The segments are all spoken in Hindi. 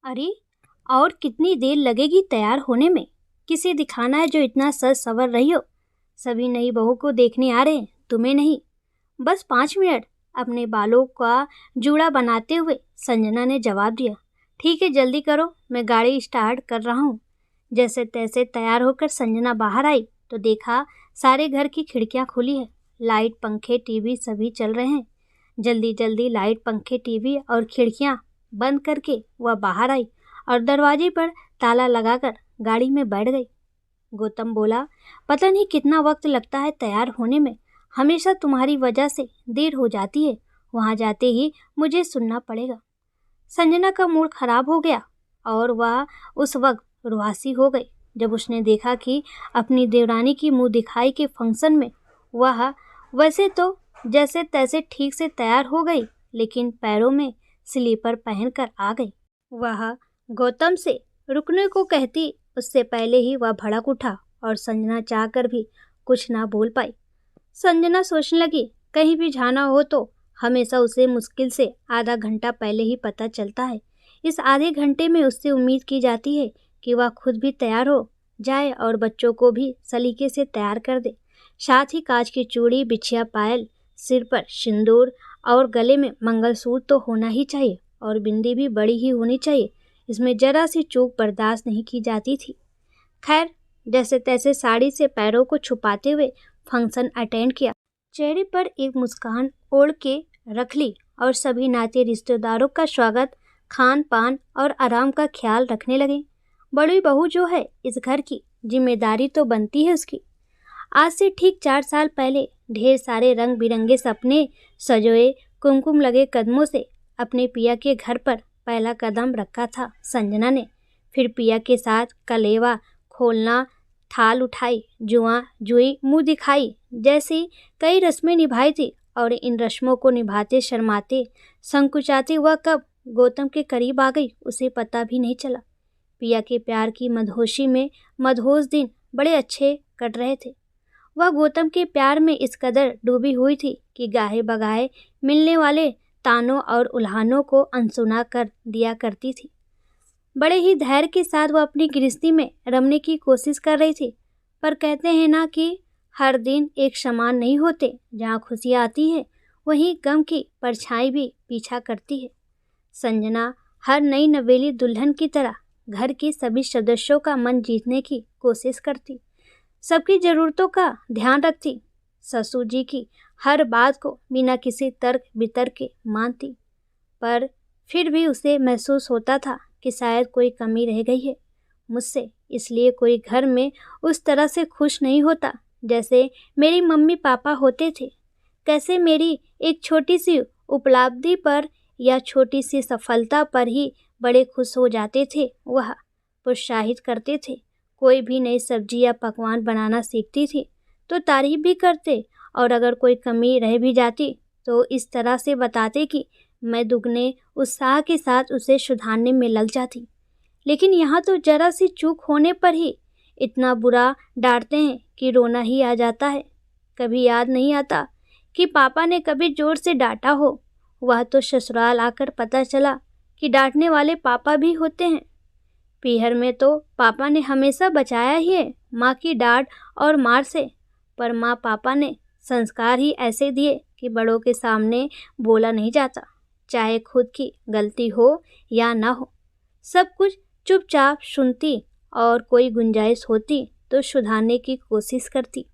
अरे, और कितनी देर लगेगी तैयार होने में? किसे दिखाना है जो इतना सज सवर रही हो? सभी नई बहू को देखने आ रहे हैं, तुम्हें नहीं। बस 5 मिनट, अपने बालों का जूड़ा बनाते हुए संजना ने जवाब दिया। ठीक है, जल्दी करो, मैं गाड़ी स्टार्ट कर रहा हूँ। जैसे तैसे तैयार होकर संजना बाहर आई तो देखा सारे घर की खिड़कियाँ खुली है। लाइट, पंखे, टीवी सभी चल रहे हैं। जल्दी जल्दी लाइट, पंखे, टीवी और खिड़कियाँ बंद करके वह बाहर आई और दरवाजे पर ताला लगाकर गाड़ी में बैठ गई। गौतम बोला, पता नहीं कितना वक्त लगता है तैयार होने में। हमेशा तुम्हारी वजह से देर हो जाती है। वहाँ जाते ही मुझे सुनना पड़ेगा। संजना का मूड खराब हो गया और वह उस वक्त रुआसी हो गई जब उसने देखा कि अपनी देवरानी की मुंह दिखाई के फंक्शन में वह वैसे तो जैसे तैसे ठीक से तैयार हो गई, लेकिन पैरों में स्लीपर पहनकर आ गई। वह गौतम से रुकने को कहती, उससे पहले ही वह भड़क उठा और संजना चाहकर भी कुछ ना बोल पाई। संजना सोचने लगी, कहीं भी जाना हो तो हमेशा उसे मुश्किल से आधा घंटा पहले ही पता चलता है। इस आधे घंटे में उससे उम्मीद की जाती है कि वह खुद भी तैयार हो जाए और बच्चों को भी सलीके से तैयार कर दे। साथ ही कांच की चूड़ी, बिछिया पायल, सिर पर सिंदूर और गले में मंगलसूत्र तो होना ही चाहिए और बिंदी भी बड़ी ही होनी चाहिए। इसमें जरा सी चूक बर्दाश्त नहीं की जाती थी। खैर, जैसे तैसे साड़ी से पैरों को छुपाते हुए फंक्शन अटेंड किया। चेहरे पर एक मुस्कान ओढ़ के रख ली और सभी नाते रिश्तेदारों का स्वागत, खान पान और आराम का ख्याल रखने लगे। बड़ी बहू जो है, इस घर की जिम्मेदारी तो बनती है उसकी। आज से ठीक 4 साल पहले ढेर सारे रंग बिरंगे सपने सजोए, कुमकुम लगे कदमों से अपने पिया के घर पर पहला कदम रखा था संजना ने। फिर पिया के साथ कलेवा खोलना, थाल उठाई, जुआ जुई, मुंह दिखाई जैसी कई रस्में निभाई थी और इन रस्मों को निभाते, शर्माते, संकुचाते वह कब गौतम के करीब आ गई उसे पता भी नहीं चला। पिया के प्यार की मदहोशी में मदहोश दिन बड़े अच्छे कट रहे थे। वह गौतम के प्यार में इस कदर डूबी हुई थी कि गाहे बगाहे मिलने वाले तानों और उल्हानों को अनसुना कर दिया करती थी। बड़े ही धैर्य के साथ वह अपनी गृहस्थी में रमने की कोशिश कर रही थी। पर कहते हैं ना कि हर दिन एक समान नहीं होते। जहाँ खुशियाँ आती है वहीं गम की परछाई भी पीछा करती है। संजना हर नई नवेली दुल्हन की तरह घर के सभी सदस्यों का मन जीतने की कोशिश करती, सबकी ज़रूरतों का ध्यान रखती, ससुर जी की हर बात को बिना किसी तर्क वितर्क के मानती। पर फिर भी उसे महसूस होता था कि शायद कोई कमी रह गई है मुझसे, इसलिए कोई घर में उस तरह से खुश नहीं होता जैसे मेरी मम्मी पापा होते थे। कैसे मेरी एक छोटी सी उपलब्धि पर या छोटी सी सफलता पर ही बड़े खुश हो जाते थे, वह प्रोत्साहित करते थे। कोई भी नई सब्जी या पकवान बनाना सीखती थी तो तारीफ भी करते और अगर कोई कमी रह भी जाती तो इस तरह से बताते कि मैं दुगने उत्साह के साथ उसे सुधारने में लग जाती। लेकिन यहाँ तो जरा सी चूक होने पर ही इतना बुरा डांटते हैं कि रोना ही आ जाता है। कभी याद नहीं आता कि पापा ने कभी जोर से डांटा हो। वह तो ससुराल आकर पता चला कि डांटने वाले पापा भी होते हैं। पीहर में तो पापा ने हमेशा बचाया ही है माँ की डांट और मार से, पर माँ पापा ने संस्कार ही ऐसे दिए कि बड़ों के सामने बोला नहीं जाता, चाहे खुद की गलती हो या ना हो। सब कुछ चुपचाप सुनती और कोई गुंजाइश होती तो सुधारने की कोशिश करती।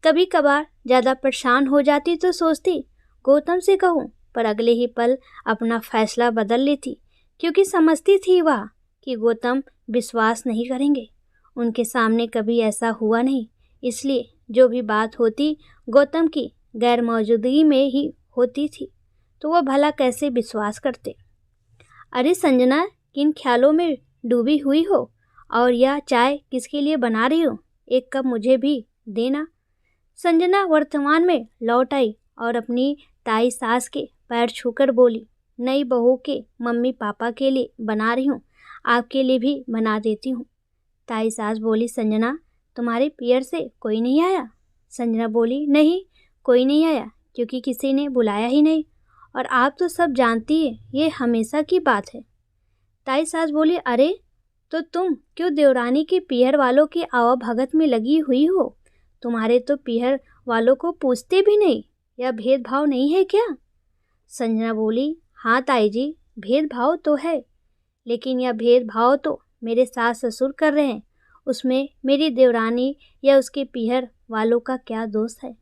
कभी कभार ज़्यादा परेशान हो जाती तो सोचती गौतम से कहूँ, पर अगले ही पल अपना फैसला बदल लेती क्योंकि समझती थी वह कि गौतम विश्वास नहीं करेंगे। उनके सामने कभी ऐसा हुआ नहीं, इसलिए जो भी बात होती गौतम की गैर मौजूदगी में ही होती थी, तो वह भला कैसे विश्वास करते। अरे संजना, किन ख्यालों में डूबी हुई हो और यह चाय किसके लिए बना रही हो? एक कप मुझे भी देना। संजना वर्तमान में लौट आई और अपनी ताई सास के पैर छूकर बोली, नई बहू के मम्मी पापा के लिए बना रही हूँ, आपके लिए भी बना देती हूँ। ताई सास बोली, संजना तुम्हारे पियर से कोई नहीं आया? संजना बोली, नहीं, कोई नहीं आया क्योंकि किसी ने बुलाया ही नहीं और आप तो सब जानती हैं, ये हमेशा की बात है। ताई सास बोली, अरे तो तुम क्यों देवरानी के पीहर वालों की आवाभगत में लगी हुई हो? तुम्हारे तो पीहर वालों को पूछते भी नहीं। यह भेदभाव नहीं है क्या? संजना बोली, हाँ ताई जी, भेदभाव तो है, लेकिन यह भेदभाव तो मेरे सास ससुर कर रहे हैं। उसमें मेरी देवरानी या उसके पीहर वालों का क्या दोष है?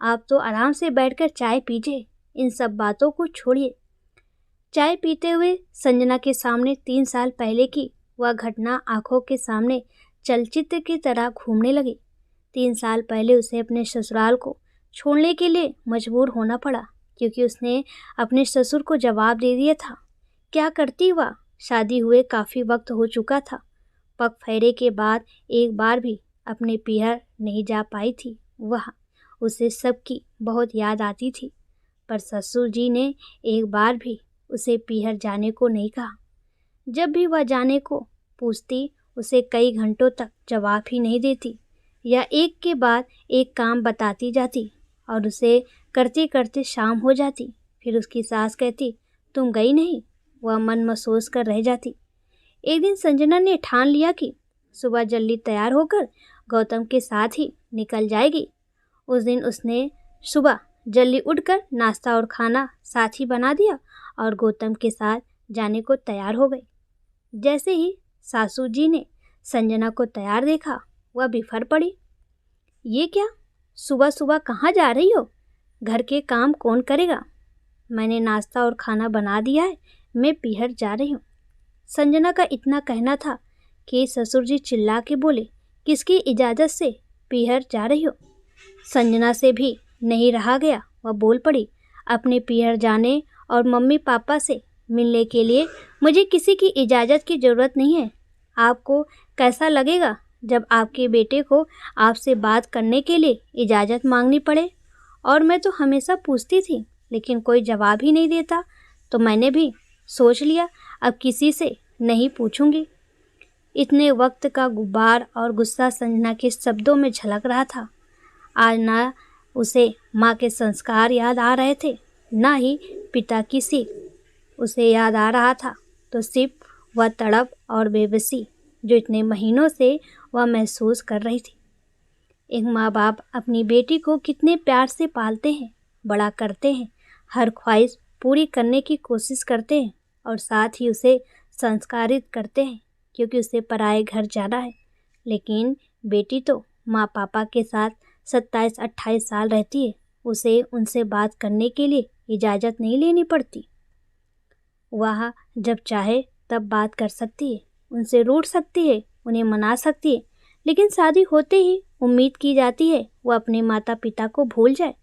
आप तो आराम से बैठकर चाय पीजिए, इन सब बातों को छोड़िए। चाय पीते हुए संजना के सामने 3 साल पहले की वह घटना आंखों के सामने चलचित्र की तरह घूमने लगी। 3 साल पहले उसे अपने ससुराल को छोड़ने के लिए मजबूर होना पड़ा, क्योंकि उसने अपने ससुर को जवाब दे दिया था। क्या करती वह? शादी हुए काफ़ी वक्त हो चुका था। पग फेरे के बाद एक बार भी अपने पीहर नहीं जा पाई थी। वह उसे सबकी बहुत याद आती थी, पर ससुर जी ने एक बार भी उसे पीहर जाने को नहीं कहा। जब भी वह जाने को पूछती, उसे कई घंटों तक जवाब ही नहीं देती, या एक के बाद एक काम बताती जाती और उसे करते करते शाम हो जाती। फिर उसकी सास कहती, तुम गई नहीं? वह मन महसूस कर रह जाती। एक दिन संजना ने ठान लिया कि सुबह जल्दी तैयार होकर गौतम के साथ ही निकल जाएगी। उस दिन उसने सुबह जल्दी उठकर नाश्ता और खाना साथ ही बना दिया और गौतम के साथ जाने को तैयार हो गई। जैसे ही सासू जी ने संजना को तैयार देखा, वह बिफर पड़ी। ये क्या? सुबह सुबह कहाँ जा रही हो? घर के काम कौन करेगा? मैंने नाश्ता और खाना बना दिया है, मैं पीहर जा रही हूँ। संजना का इतना कहना था कि ससुर जी चिल्ला के बोले, किसकी इजाज़त से पीहर जा रही हो? संजना से भी नहीं रहा गया, वह बोल पड़ी, अपने पीहर जाने और मम्मी पापा से मिलने के लिए मुझे किसी की इजाज़त की ज़रूरत नहीं है। आपको कैसा लगेगा जब आपके बेटे को आपसे बात करने के लिए इजाज़त मांगनी पड़े? और मैं तो हमेशा पूछती थी, लेकिन कोई जवाब ही नहीं देता, तो मैंने भी सोच लिया अब किसी से नहीं पूछूंगी। इतने वक्त का गुब्बार और गुस्सा संजना के शब्दों में झलक रहा था। आज ना उसे माँ के संस्कार याद आ रहे थे, ना ही पिता की सीख उसे याद आ रहा था, तो सिर्फ वह तड़प और बेबसी जो इतने महीनों से वह महसूस कर रही थी। एक माँ बाप अपनी बेटी को कितने प्यार से पालते हैं, बड़ा करते हैं, हर ख्वाहिश पूरी करने की कोशिश करते हैं और साथ ही उसे संस्कारित करते हैं, क्योंकि उसे पराए घर जाना है। लेकिन बेटी तो माँ पापा के साथ 27-28 साल रहती है, उसे उनसे बात करने के लिए इजाज़त नहीं लेनी पड़ती। वह जब चाहे तब बात कर सकती है, उनसे रूठ सकती है, उन्हें मना सकती है, लेकिन शादी होते ही उम्मीद की जाती है वह अपने माता पिता को भूल जाए।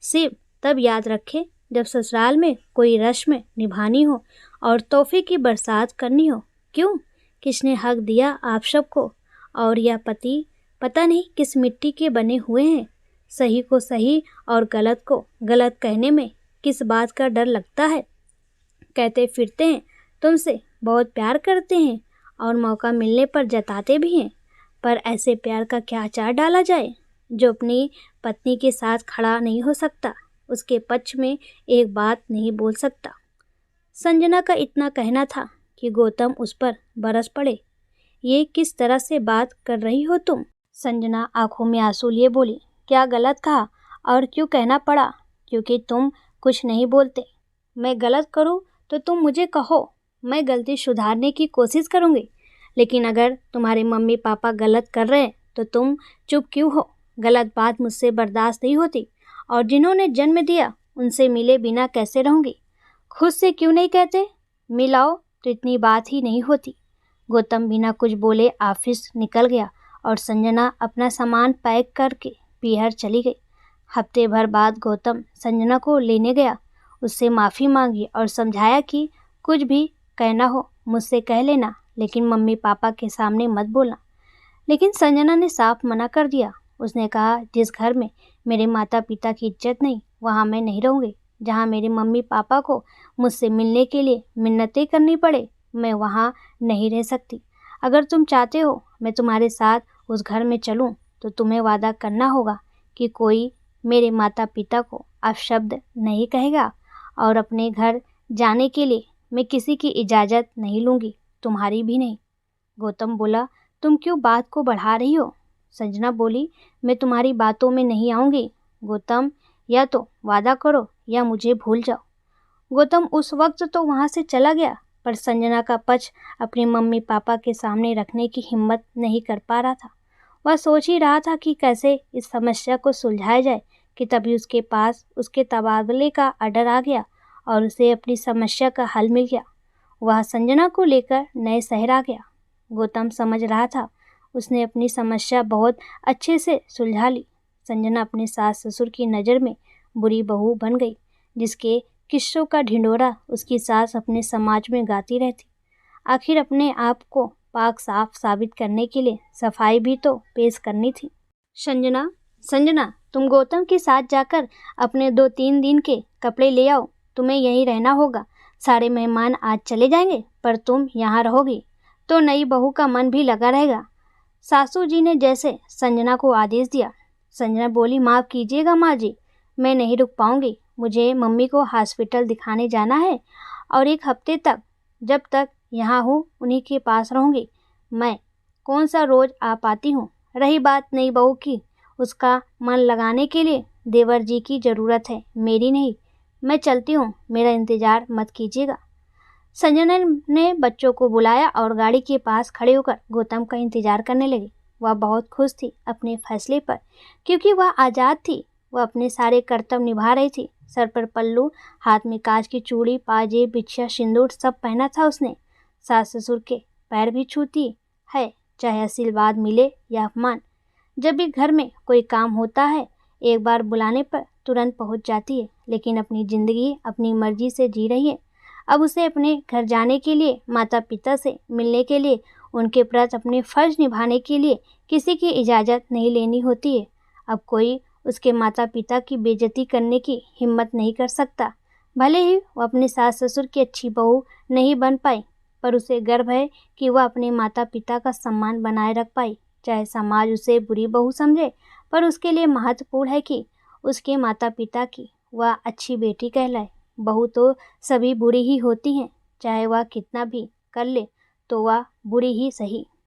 सिर्फ तब याद रखे जब ससुराल में कोई रस्म निभानी हो और तोहफे की बरसात करनी हो। क्यों? किसने हक दिया आप सबको? और यह पति पता नहीं किस मिट्टी के बने हुए हैं। सही को सही और गलत को गलत कहने में किस बात का डर लगता है? कहते फिरते हैं तुमसे बहुत प्यार करते हैं और मौका मिलने पर जताते भी हैं, पर ऐसे प्यार का क्या अचार डाला जाए जो अपनी पत्नी के साथ खड़ा नहीं हो सकता, उसके पक्ष में एक बात नहीं बोल सकता। संजना का इतना कहना था कि गौतम उस पर बरस पड़े। ये किस तरह से बात कर रही हो तुम? संजना आंखों में आंसू लिए बोली, क्या गलत कहा और क्यों कहना पड़ा? क्योंकि तुम कुछ नहीं बोलते। मैं गलत करूँ तो तुम मुझे कहो, मैं गलती सुधारने की कोशिश करूँगी। लेकिन अगर तुम्हारे मम्मी पापा गलत कर रहे हैं तो तुम चुप क्यों हो? गलत बात मुझसे बर्दाश्त नहीं होती, और जिन्होंने जन्म दिया उनसे मिले बिना कैसे रहूँगी? खुद से क्यों नहीं कहते मिलाओ तो इतनी बात ही नहीं होती। गौतम बिना कुछ बोले ऑफिस निकल गया और संजना अपना सामान पैक करके पीहर चली गई। हफ्ते भर बाद गौतम संजना को लेने गया, उससे माफ़ी मांगी और समझाया कि कुछ भी कहना हो मुझसे कह लेना, लेकिन मम्मी पापा के सामने मत बोलना। लेकिन संजना ने साफ मना कर दिया। उसने कहा, जिस घर में मेरे माता पिता की इज्जत नहीं वहाँ मैं नहीं रहूँगी। जहाँ मेरे मम्मी पापा को मुझसे मिलने के लिए मिन्नतें करनी पड़े, मैं वहाँ नहीं रह सकती। अगर तुम चाहते हो मैं तुम्हारे साथ उस घर में चलूँ तो तुम्हें वादा करना होगा कि कोई मेरे माता पिता को अपशब्द नहीं कहेगा और अपने घर जाने के लिए मैं किसी की इजाज़त नहीं लूँगी। तुम्हारी भी नहीं। गौतम बोला, तुम क्यों बात को बढ़ा रही हो? संजना बोली, मैं तुम्हारी बातों में नहीं आऊँगी। गौतम, या तो वादा करो या मुझे भूल जाओ। गौतम उस वक्त तो वहाँ से चला गया, पर संजना का पक्ष अपने मम्मी पापा के सामने रखने की हिम्मत नहीं कर पा रहा था। वह सोच ही रहा था कि कैसे इस समस्या को सुलझाया जाए कि तभी उसके पास उसके तबादले का ऑर्डर आ गया और उसे अपनी समस्या का हल मिल गया। वह संजना को लेकर नए शहर आ गया। गौतम समझ रहा था उसने अपनी समस्या बहुत अच्छे से सुलझा ली। संजना अपने सास ससुर की नज़र में बुरी बहू बन गई, जिसके किस्सों का ढिंढोरा उसकी सास अपने समाज में गाती रहती। आखिर अपने आप को पाक साफ साबित करने के लिए सफाई भी तो पेश करनी थी। संजना, संजना, तुम गौतम के साथ जाकर अपने 2-3 दिन के कपड़े ले आओ। तुम्हें यहीं रहना होगा। सारे मेहमान आज चले जाएंगे, पर तुम यहाँ रहोगी तो नई बहू का मन भी लगा रहेगा। सासू जी ने जैसे संजना को आदेश दिया। संजना बोली, माफ़ कीजिएगा माँ जी, मैं नहीं रुक पाऊँगी। मुझे मम्मी को हॉस्पिटल दिखाने जाना है और 1 हफ्ते तक, जब तक यहाँ हूँ, उन्हीं के पास रहूँगी। मैं कौन सा रोज़ आ पाती हूँ। रही बात नई बहू की, उसका मन लगाने के लिए देवर जी की ज़रूरत है, मेरी नहीं। मैं चलती हूँ, मेरा इंतज़ार मत कीजिएगा। संजना ने बच्चों को बुलाया और गाड़ी के पास खड़े होकर गौतम का इंतजार करने लगी। वह बहुत खुश थी अपने फैसले पर, क्योंकि वह आज़ाद थी। वह अपने सारे कर्तव्य निभा रही थी। सर पर पल्लू, हाथ में कांच की चूड़ी, पाजेब, बिछिया, सिंदूर सब पहना था उसने। सास ससुर के पैर भी छूती है, चाहे आशीर्वाद मिले या अपमान। जब भी घर में कोई काम होता है, एक बार बुलाने पर तुरंत पहुंच जाती है, लेकिन अपनी ज़िंदगी अपनी मर्जी से जी रही है। अब उसे अपने घर जाने के लिए, माता पिता से मिलने के लिए, उनके प्रति अपने फ़र्ज निभाने के लिए किसी की इजाज़त नहीं लेनी होती है। अब कोई उसके माता पिता की बेइज्जती करने की हिम्मत नहीं कर सकता। भले ही वो अपने सास ससुर की अच्छी बहू नहीं बन पाई, पर उसे गर्व है कि वह अपने माता पिता का सम्मान बनाए रख पाई। चाहे समाज उसे बुरी बहू समझे, पर उसके लिए महत्वपूर्ण है कि उसके माता पिता की वह अच्छी बेटी कहलाए। बहू तो सभी बुरी ही होती हैं, चाहे वह कितना भी कर ले तो वह बुरी ही सही।